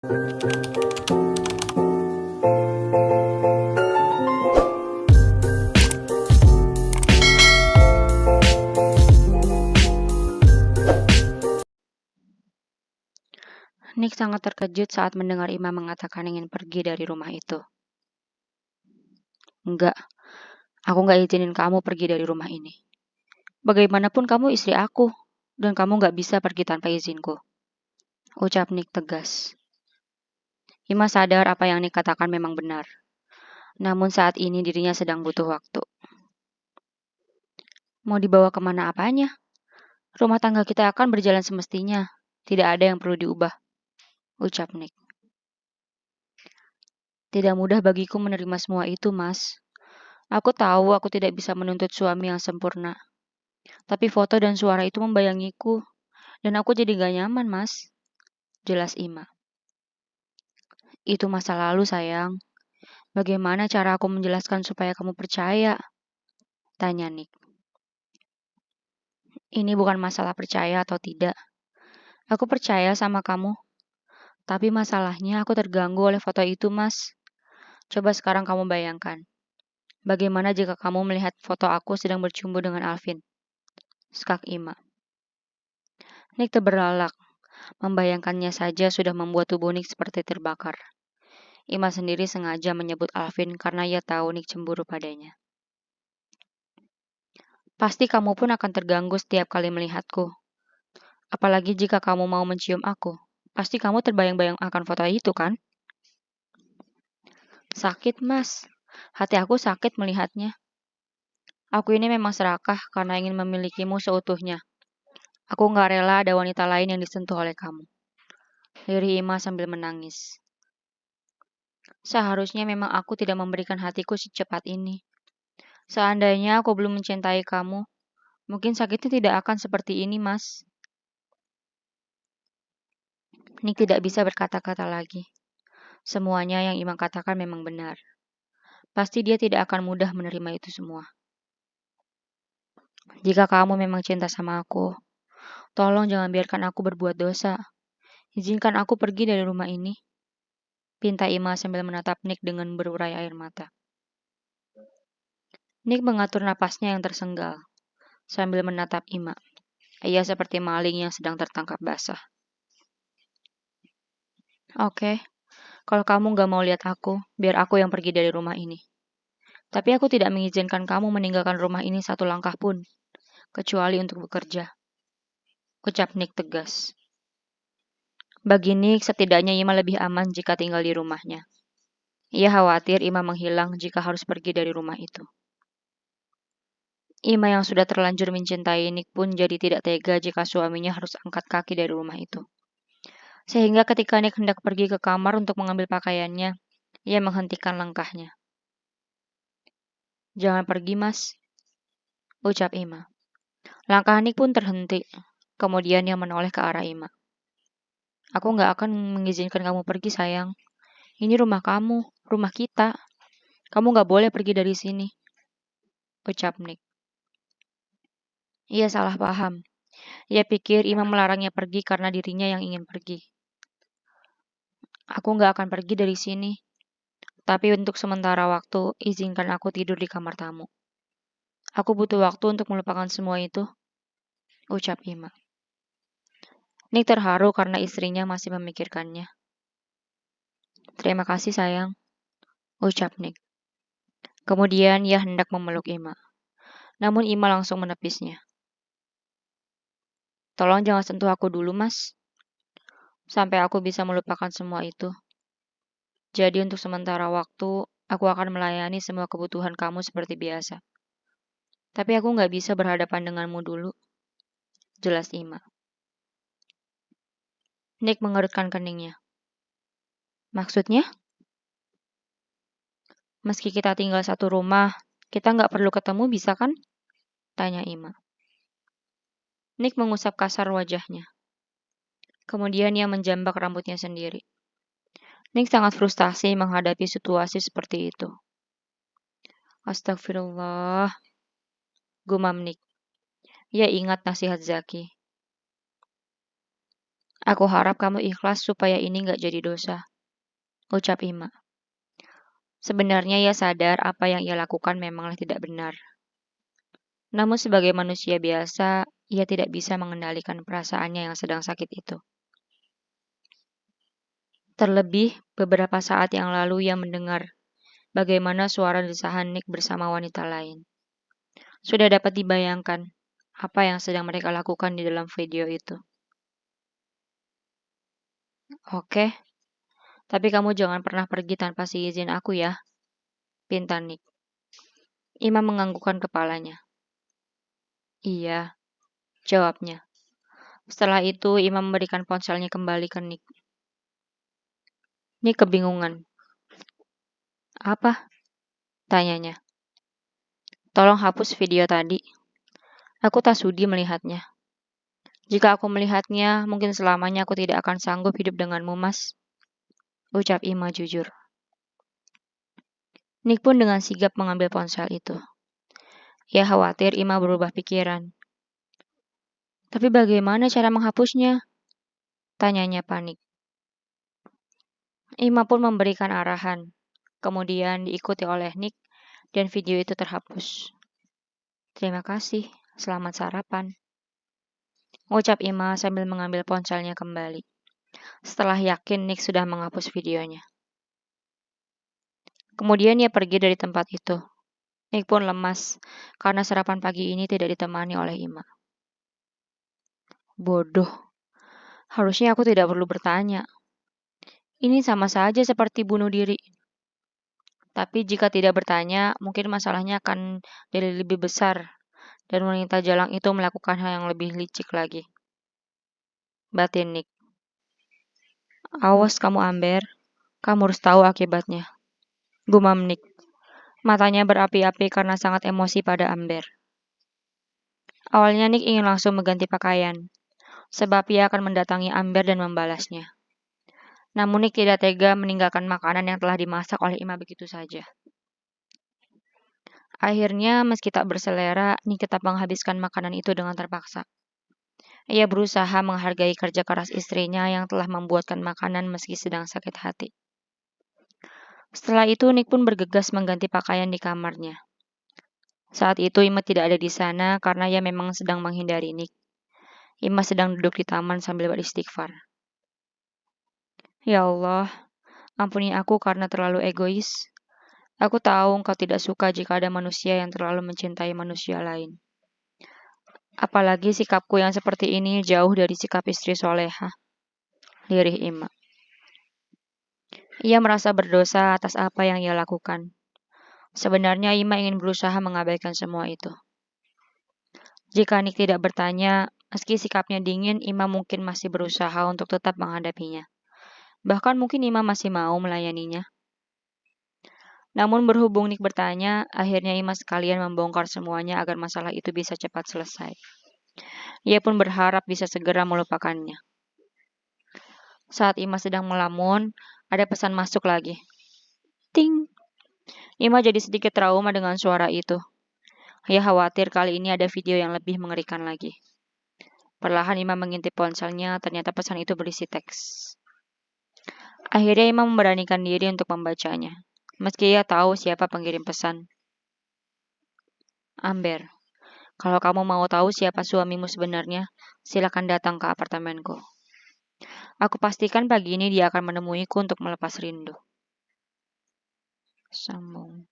Nick sangat terkejut saat mendengar Ima mengatakan ingin pergi dari rumah itu. Enggak, aku nggak izinin kamu pergi dari rumah ini. Bagaimanapun kamu istri aku, dan kamu nggak bisa pergi tanpa izinku. Ucap Nick tegas. Ima sadar apa yang Nick katakan memang benar. Namun saat ini dirinya sedang butuh waktu. Mau dibawa kemana apanya? Rumah tangga kita akan berjalan semestinya. Tidak ada yang perlu diubah. Ucap Nick. Tidak mudah bagiku menerima semua itu, Mas. Aku tahu aku tidak bisa menuntut suami yang sempurna. Tapi foto dan suara itu membayangiku. Dan aku jadi gak nyaman, Mas. Jelas Ima. Itu masa lalu, sayang. Bagaimana cara aku menjelaskan supaya kamu percaya? Tanya Nick. Ini bukan masalah percaya atau tidak. Aku percaya sama kamu. Tapi masalahnya aku terganggu oleh foto itu, Mas. Coba sekarang kamu bayangkan. Bagaimana jika kamu melihat foto aku sedang bercumbu dengan Alvin? Skak Ima. Nick terbelalak. Membayangkannya saja sudah membuat tubuh Nick seperti terbakar. Ima sendiri sengaja menyebut Alvin karena ia tahu Nick cemburu padanya. Pasti kamu pun akan terganggu setiap kali melihatku. Apalagi jika kamu mau mencium aku. Pasti kamu terbayang-bayang akan foto itu, kan? Sakit, Mas. Hati aku sakit melihatnya. Aku ini memang serakah karena ingin memilikimu seutuhnya. Aku nggak rela ada wanita lain yang disentuh oleh kamu. Lirih Ima sambil menangis. Seharusnya memang aku tidak memberikan hatiku secepat ini. Seandainya aku belum mencintai kamu, mungkin sakitnya tidak akan seperti ini, Mas. Nick tidak bisa berkata-kata lagi. Semuanya yang Ima katakan memang benar. Pasti dia tidak akan mudah menerima itu semua. Jika kamu memang cinta sama aku, tolong jangan biarkan aku berbuat dosa. Izinkan aku pergi dari rumah ini. Pinta Ima sambil menatap Nick dengan berurai air mata. Nick mengatur napasnya yang tersenggal, sambil menatap Ima. Ia seperti maling yang sedang tertangkap basah. Oke, kalau kamu gak mau lihat aku, biar aku yang pergi dari rumah ini. Tapi aku tidak mengizinkan kamu meninggalkan rumah ini satu langkah pun, kecuali untuk bekerja. Ucap Nick tegas. Bagi Nick, setidaknya Ima lebih aman jika tinggal di rumahnya. Ia khawatir Ima menghilang jika harus pergi dari rumah itu. Ima yang sudah terlanjur mencintai Nick pun jadi tidak tega jika suaminya harus angkat kaki dari rumah itu. Sehingga ketika Nick hendak pergi ke kamar untuk mengambil pakaiannya, ia menghentikan langkahnya. Jangan pergi, Mas, ucap Ima. Langkah Nick pun terhenti. Kemudian ia menoleh ke arah Ima. Aku nggak akan mengizinkan kamu pergi, sayang. Ini rumah kamu, rumah kita. Kamu nggak boleh pergi dari sini, ucap Nick. Ia salah paham. Ia pikir Ima melarangnya pergi karena dirinya yang ingin pergi. Aku nggak akan pergi dari sini. Tapi untuk sementara waktu, izinkan aku tidur di kamar tamu. Aku butuh waktu untuk melupakan semua itu, ucap Ima. Nick terharu karena istrinya masih memikirkannya. Terima kasih, sayang, ucap Nick. Kemudian ia hendak memeluk Ima. Namun Ima langsung menepisnya. Tolong jangan sentuh aku dulu, Mas. Sampai aku bisa melupakan semua itu. Jadi untuk sementara waktu, aku akan melayani semua kebutuhan kamu seperti biasa. Tapi aku nggak bisa berhadapan denganmu dulu, jelas Ima. Nick mengerutkan keningnya. Maksudnya? Meski kita tinggal satu rumah, kita nggak perlu ketemu bisa kan? Tanya Ima. Nick mengusap kasar wajahnya. Kemudian ia menjambak rambutnya sendiri. Nick sangat frustasi menghadapi situasi seperti itu. Astagfirullah, gumam Nick. Ia ingat nasihat Zaki. Aku harap kamu ikhlas supaya ini nggak jadi dosa, ucap Ima. Sebenarnya ia sadar apa yang ia lakukan memanglah tidak benar. Namun sebagai manusia biasa, ia tidak bisa mengendalikan perasaannya yang sedang sakit itu. Terlebih, beberapa saat yang lalu ia mendengar bagaimana suara desahan Nick bersama wanita lain. Sudah dapat dibayangkan apa yang sedang mereka lakukan di dalam video itu. Oke, tapi kamu jangan pernah pergi tanpa seizin aku ya, pinta Nick. Imam menganggukkan kepalanya. Iya, jawabnya. Setelah itu, Imam memberikan ponselnya kembali ke Nick. Nick kebingungan. Apa? Tanyanya. Tolong hapus video tadi. Aku tak sudi melihatnya. Jika aku melihatnya, mungkin selamanya aku tidak akan sanggup hidup denganmu, Mas. Ucap Ima jujur. Nick pun dengan sigap mengambil ponsel itu. Ia khawatir Ima berubah pikiran. Tapi bagaimana cara menghapusnya? Tanyanya panik. Ima pun memberikan arahan. Kemudian diikuti oleh Nick dan video itu terhapus. Terima kasih, selamat sarapan. Ucap Ima sambil mengambil ponselnya kembali. Setelah yakin Nick sudah menghapus videonya. Kemudian ia pergi dari tempat itu. Nick pun lemas karena sarapan pagi ini tidak ditemani oleh Ima. Bodoh, harusnya aku tidak perlu bertanya. Ini sama saja seperti bunuh diri. Tapi jika tidak bertanya, mungkin masalahnya akan jadi lebih besar dan wanita jalang itu melakukan hal yang lebih licik lagi. Batin Nick. Awas kamu Amber, kamu harus tahu akibatnya. Gumam Nick. Matanya berapi-api karena sangat emosi pada Amber. Awalnya Nick ingin langsung mengganti pakaian, sebab ia akan mendatangi Amber dan membalasnya. Namun Nick tidak tega meninggalkan makanan yang telah dimasak oleh Ima begitu saja. Akhirnya, meski tak berselera, Nick tetap menghabiskan makanan itu dengan terpaksa. Ia berusaha menghargai kerja keras istrinya yang telah membuatkan makanan meski sedang sakit hati. Setelah itu, Nick pun bergegas mengganti pakaian di kamarnya. Saat itu, Ima tidak ada di sana karena ia memang sedang menghindari Nick. Ima sedang duduk di taman sambil beristighfar. Ya Allah, ampuni aku karena terlalu egois. Aku tahu engkau tidak suka jika ada manusia yang terlalu mencintai manusia lain. Apalagi sikapku yang seperti ini jauh dari sikap istri soleha. Lirih Ima. Ia merasa berdosa atas apa yang ia lakukan. Sebenarnya Ima ingin berusaha mengabaikan semua itu. Jika Nick tidak bertanya, meski sikapnya dingin, Ima mungkin masih berusaha untuk tetap menghadapinya. Bahkan mungkin Ima masih mau melayaninya. Namun berhubung Nick bertanya, akhirnya Ima sekalian membongkar semuanya agar masalah itu bisa cepat selesai. Ia pun berharap bisa segera melupakannya. Saat Ima sedang melamun, ada pesan masuk lagi. Ting! Ima jadi sedikit trauma dengan suara itu. Ia khawatir kali ini ada video yang lebih mengerikan lagi. Perlahan Ima mengintip ponselnya, ternyata pesan itu berisi teks. Akhirnya Ima memberanikan diri untuk membacanya. Meski ia tahu siapa pengirim pesan. Amber, kalau kamu mau tahu siapa suamimu sebenarnya, silakan datang ke apartemenku. Aku pastikan pagi ini dia akan menemuiku untuk melepas rindu. Sambung.